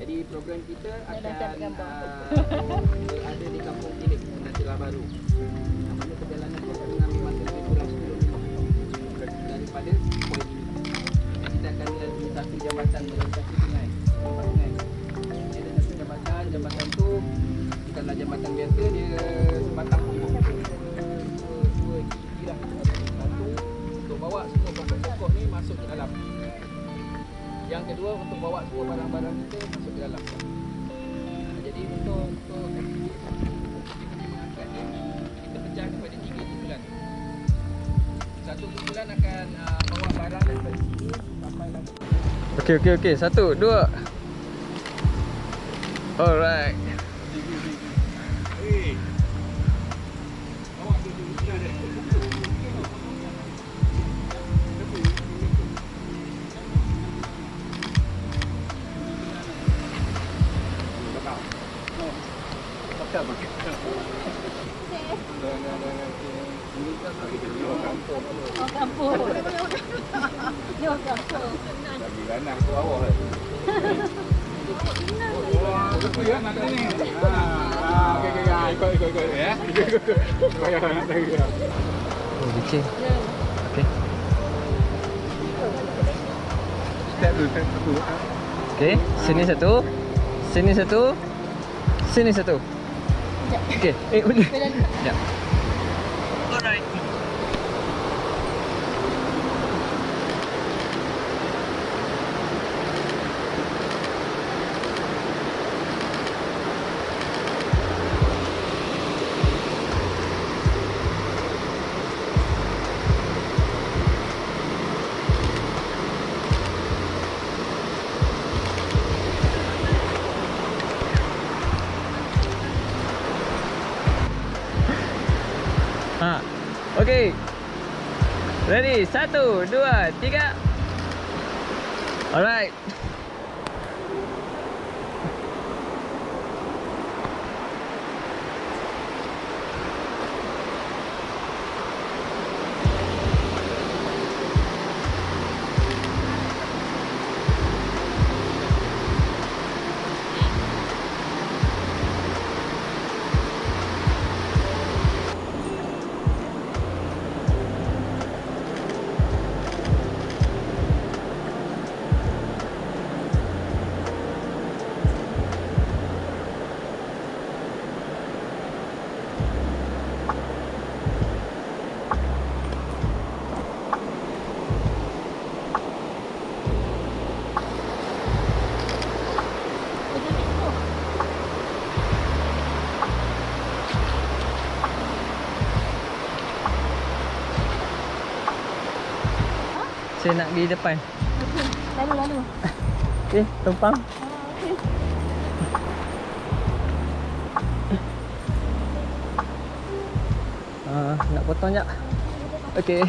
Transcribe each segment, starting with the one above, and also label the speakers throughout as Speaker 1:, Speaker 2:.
Speaker 1: Jadi program kita akan berada di Kampung Kilik, Penatilah Baru. Namanya perjalanan kita akan mengambil masa lebih kurang 10 minit daripada poin ini. Kita akan lalui satu jambatan melintasi sungai. Ini ada satu jambatan tu bukanlah jambatan biasa, dia sebatang pokok. Dua gigi lah. Satu untuk bawa semua pokok-pokok ni masuk ke dalam. Yang kedua untuk bawa semua barang-barang kita masuk ke dalam. Jadi untuk aktiviti mengangkat ni kita pecah kepada 3 kumpulan. Satu kumpulan akan bawa barang daripada sini sampai lagi.
Speaker 2: Okey. 1, 2. Alright.
Speaker 1: Bawa dulu dia.
Speaker 2: Oh, licin. Okey. Okey, sini satu. Sini satu. Sini satu. Okey, boleh. Ya. Alright. Okey. Ready? 1, 2, 3. Alright. Saya nak di depan.
Speaker 3: Okey, lalu.
Speaker 2: Okey, tumpang.
Speaker 3: Okey.
Speaker 2: Nak potong jap. Okey.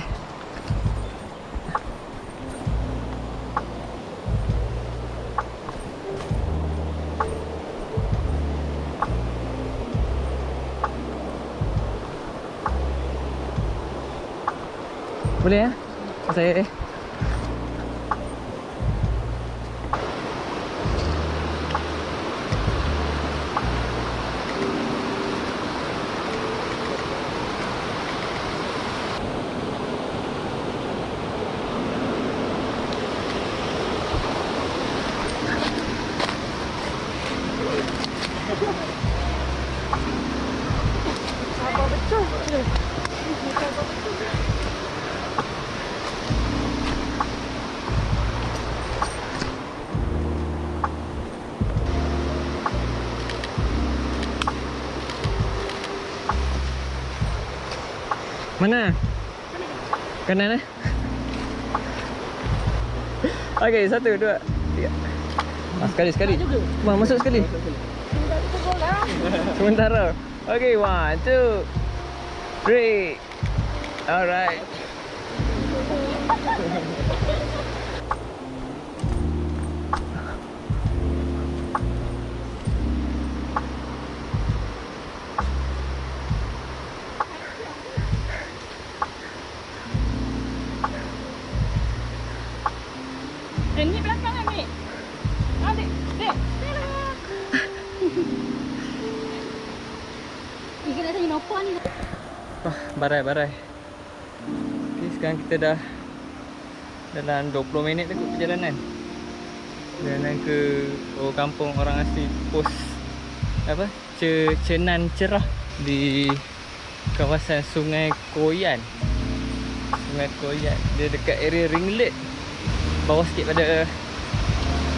Speaker 2: Boleh ya? Saya
Speaker 3: Apa betul?
Speaker 2: mana? Kanan eh? Okey, 1, 2, 3. Sekali. Bang, masuk sekali. Sementara. Okey, 1, 2, 3. Alright.
Speaker 3: Ni belakang kan ni? Adik, dek.
Speaker 2: Wah, barai. Okay, sekarang kita dah dalam 20 minit dah kot perjalanan. Perjalanan ke kampung orang asli pos apa? Cenan Cerah di kawasan Sungai Koyan. Sungai Koyan. Dia dekat area Ringlet. Bawah sikit pada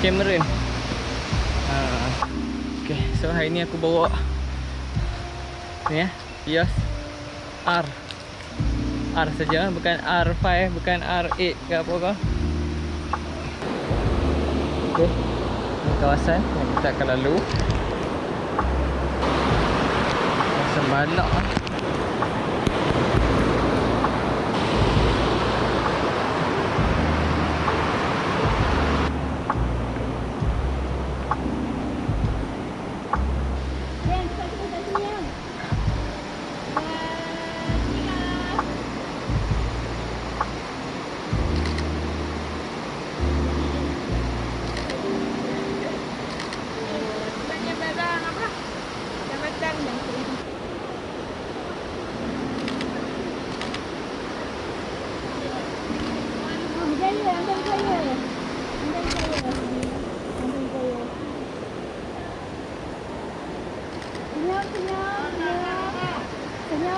Speaker 2: Cameron. Okay, so hari ni aku bawa ni Vios R saja, bukan R5, bukan R8 ke apa ke. Okay, ni kawasan yang kita akan lalu. Kawasan balak lah.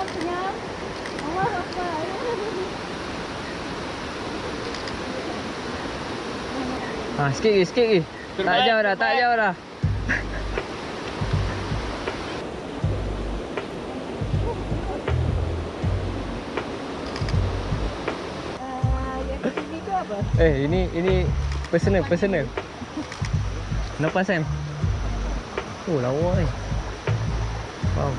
Speaker 3: Senyum. Allah Akbar.
Speaker 2: Sikit lagi. Tak jauh dah.
Speaker 3: Yang ini tu apa?
Speaker 2: Ini personal. Kenapa Sam? Oh, lawa ni. Wow.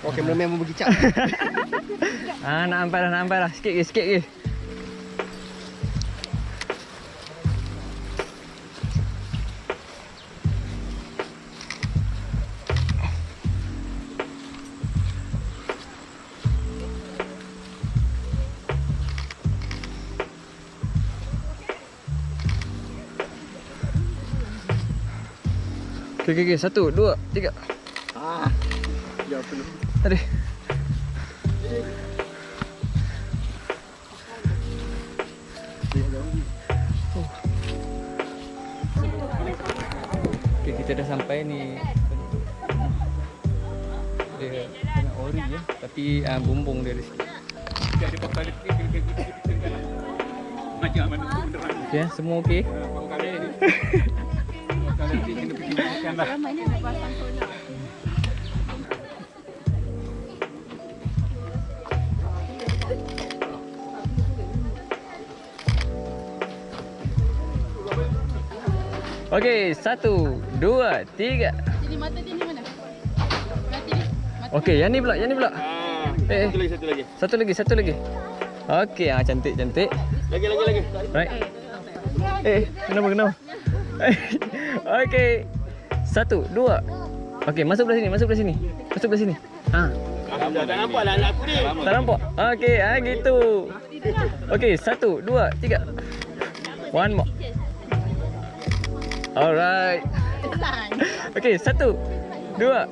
Speaker 1: Oh, kameraman pun bergicap.
Speaker 2: Nak nampak dah. Sikit lagi. Okay. 1, 2, 3.
Speaker 1: Jauh penuh.
Speaker 2: Tadi. Okay, kita dah sampai ni. Dia tengah ori ya, tapi bumbung dia ada sikit.
Speaker 1: Dia ada bakal macam mana beneran.
Speaker 2: Okay, semua okey.
Speaker 1: Bakal nanti kena fikirkan lah.
Speaker 3: Ramai ni nak pasang solar.
Speaker 2: Okey, 1, 2, 3.
Speaker 3: Jadi mata dia ni mana? Mati ni.
Speaker 2: Okey, yang ni pula.
Speaker 1: Satu lagi.
Speaker 2: Satu lagi. Okey, cantik.
Speaker 1: Lagi.
Speaker 2: Right. Kenapa? Okey. 1, 2. Okey, masuk belah sini.
Speaker 1: Tak nampak lah anak aku ni.
Speaker 2: Tak nampak? Okey, gitu. Okey, 1, 2, 3. One more. Alright. Okey, 1, 2.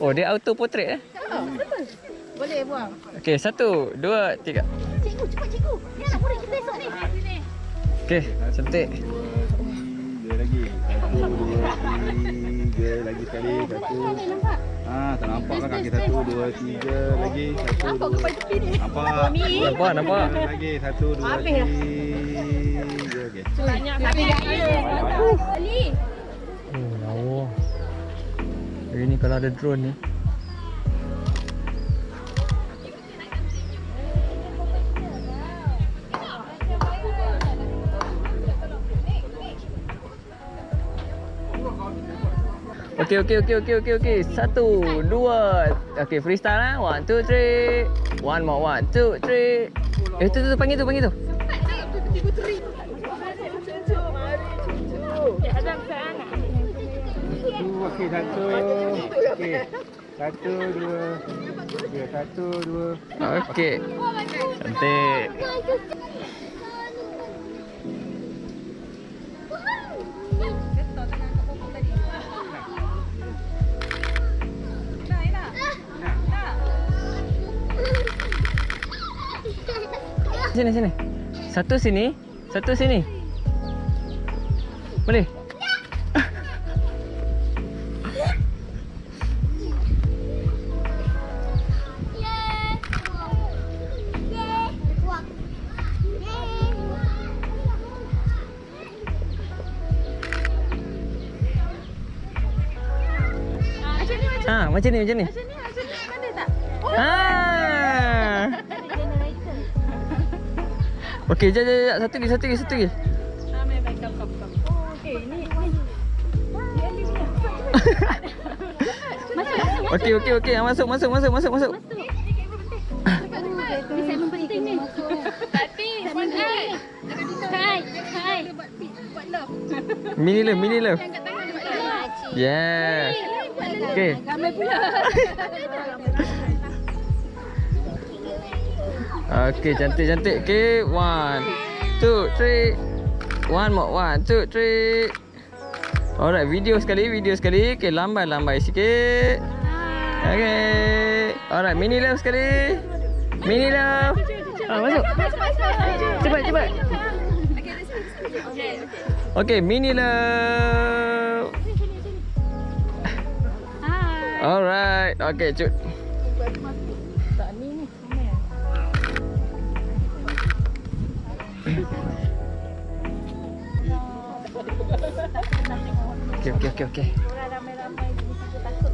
Speaker 2: Oh, dia auto portrait
Speaker 3: Betul. Boleh buang.
Speaker 2: Okey, 1, 2, 3.
Speaker 3: Cikgu, cepat cikgu. Ni anak murid kita esok ni.
Speaker 2: Okey, cantik.
Speaker 1: Dia lagi. 1, 2, 3 lagi sekali. 1.
Speaker 3: Nampak?
Speaker 1: Tak nampak kan kaki 1, 2, 3 lagi. 1, 2. Nampak.
Speaker 2: Nampak.
Speaker 1: Lagi 1, 2, 3. Okey.
Speaker 3: Banyak kali gaya. Ali.
Speaker 2: Oh, lawa. Hari ni kalau ada drone ni. Okey. 1, 2. Okey, freestyle lah. 1, 2, 3. One more. 1, 2, 3. Tu panggil tu.
Speaker 1: Okey, satu. Okey. 1, 2. Okey, 1, 2.
Speaker 2: Okey. Cantik. Sini. Satu sini. Boleh? Macam ni.
Speaker 3: Ada tak?
Speaker 2: Okey, jap. Satu lagi.
Speaker 3: Main baik kap. Okey, ni.
Speaker 2: Okey. Masuk.
Speaker 3: Cepat. Bisa penting ni. Tapi, Hai. Buat love.
Speaker 2: Mini love.
Speaker 3: Angkat tangan buat love.
Speaker 2: Yes. Okey.
Speaker 3: Ramai pula.
Speaker 2: Okey, cantik. Okey, 1, 2, 3. One more. 1, 2, 3. Alright, video sekali. Okey, lambai sikit. Okey. Alright, mini love sekali. Mini love. Masuk. Cepat. Okey, mini love. Alright. Okey, cut. Okey.
Speaker 3: Ramai-ramai kita takut.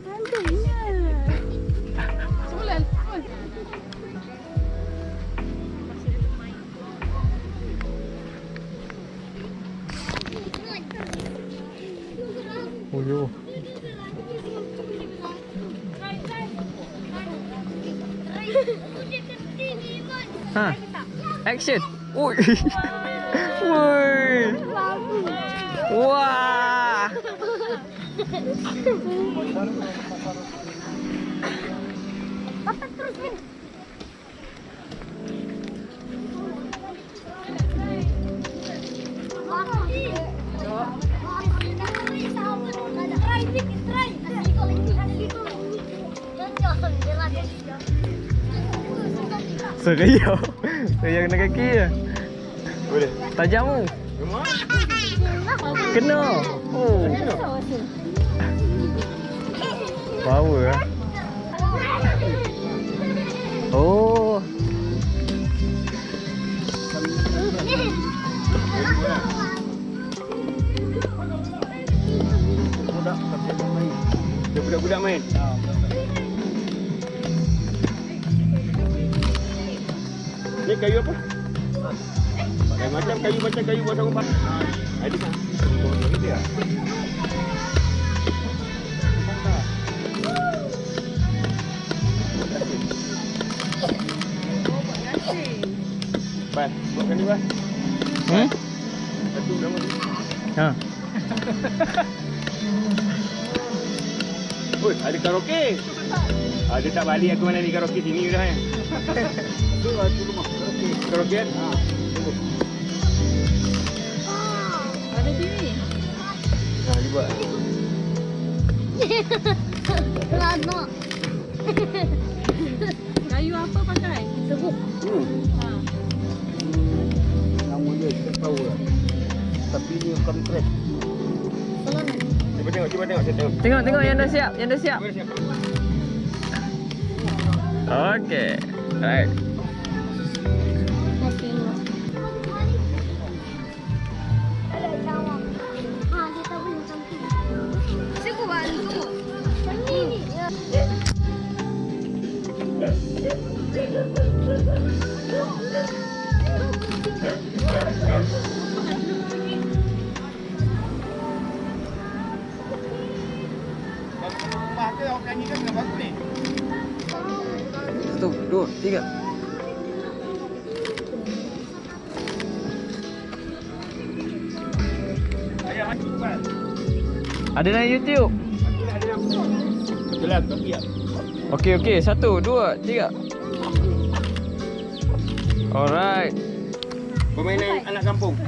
Speaker 3: Cantiknya. Sebulan.
Speaker 2: Oh yo. Action. Oi. Woi. Wah.
Speaker 3: Papa terus ni.
Speaker 2: Serius. Saya kena kaki je. Boleh. Tajam tu. Kena. Oh. Power ah. Oh.
Speaker 1: Budak-budak main. Ni kayu apa? Macam kayu buat rumah. Ada kan? Gitu ya. Ban, buatkan ni, Ban. Satu nama ni.
Speaker 2: Ha.
Speaker 1: Oi, ada karaoke. Dia tak balik aku mana ni karaoke sini dah ya. Tu rumah karaoke. Karaoke kan? Ha.
Speaker 3: Ada TV.
Speaker 1: Nah, dibuat.
Speaker 3: Lama. Kayu apa pakai? Teruk. Ha.
Speaker 1: Nama dia tak tahu lah. Tapi dia konkret. Cuba tengok, saya tengok.
Speaker 2: Tengok yang dah siap, Okey. Alright. Satu, dua, tiga. Ada dalam YouTube.
Speaker 1: Itulah kopi ya.
Speaker 2: Okey, okey. Satu, dua, tiga. Alright.
Speaker 1: Permainan anak kampung.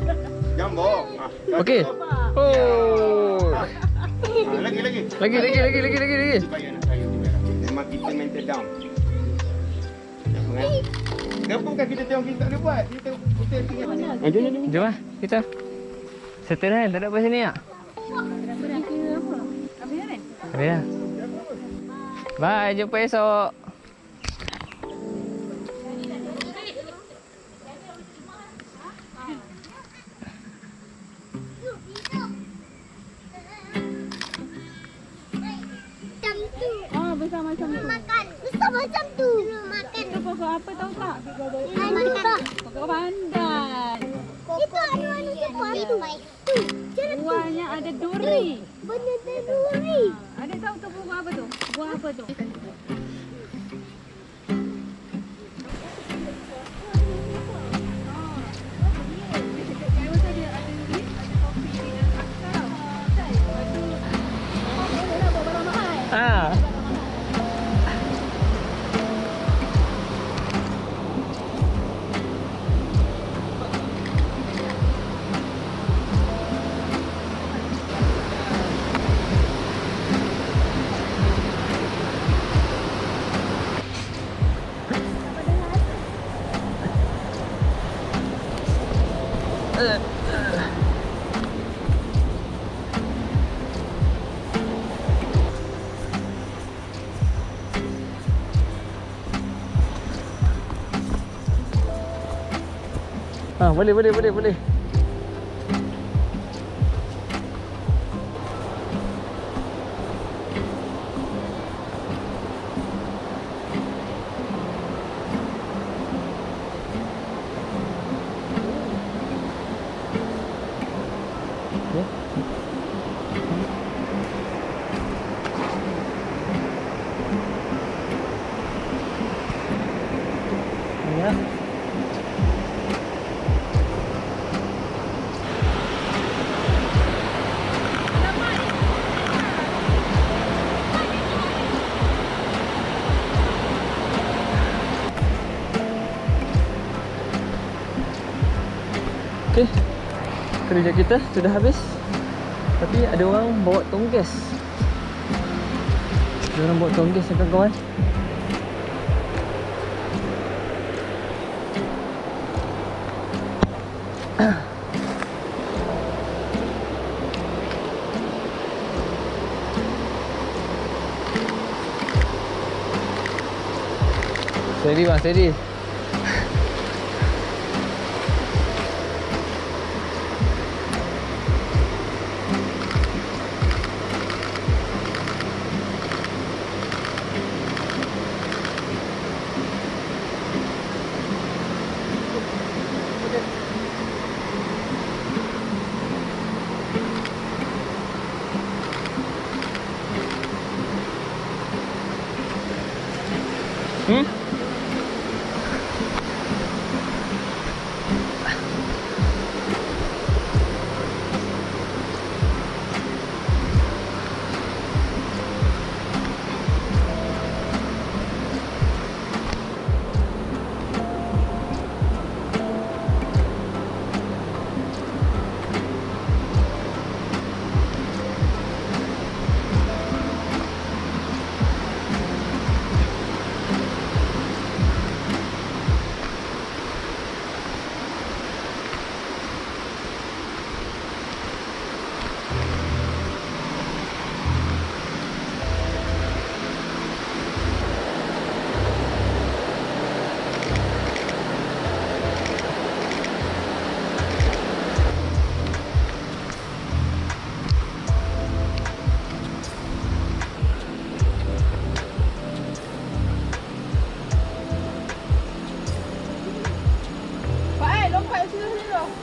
Speaker 1: Jambok.
Speaker 2: Okey. Oh.
Speaker 1: Lagi.
Speaker 2: Lagi.
Speaker 1: Supaya anak kayu di merah. Memang kita mental down. Kenapa bukan kita tengok kita tak ada buat? Kita tinggal. Jom.
Speaker 2: Jom lah. Kita. Settle kan? Tak ada apa sini tak? Habis dah. Bye. Jumpa esok.
Speaker 3: Besar macam tu.
Speaker 4: Makan. Besar macam tu. Makan.
Speaker 3: Itu pokok apa tahu tak?
Speaker 4: Makan.
Speaker 3: Pokok pandan.
Speaker 4: Itu anu sepatu. Tu.
Speaker 3: Buahnya ada duri.
Speaker 4: Benar duri.
Speaker 3: Ada tahu tu buah apa tu? Buah apa tu?
Speaker 2: Ah. Boleh. Ya. Okey. Kerja kita sudah habis. Tapi ada orang bawa tonggas. Ada orang bawa tonggas ya kawan-kawan. Steady bang, steady.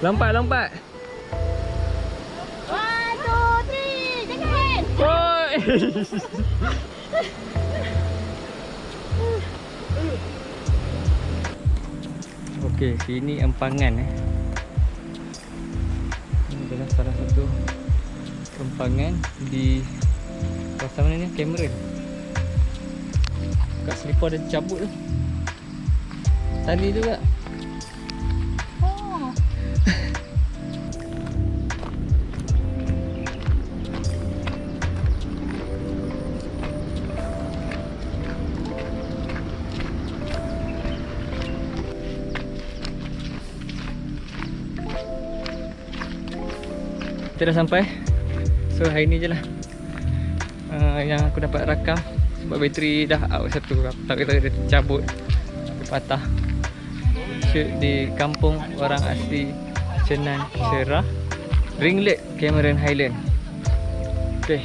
Speaker 2: Lompat. 1, 2,
Speaker 4: 3. Jangan.
Speaker 2: Oi. Okey, sini empangan Ini adalah salah satu empangan di kawasan mana ni? Cameron. Kat selipar ada cabut tu. Tali tu kak.
Speaker 3: Oh.
Speaker 2: Kita dah sampai. So hari ni je lah yang aku dapat rakam. Sebab bateri dah out satu. Aku tak kata dia tercabut, dia patah. Shoot di kampung orang asli Cenan Serah, Ringlet, Cameron Highland. Okay.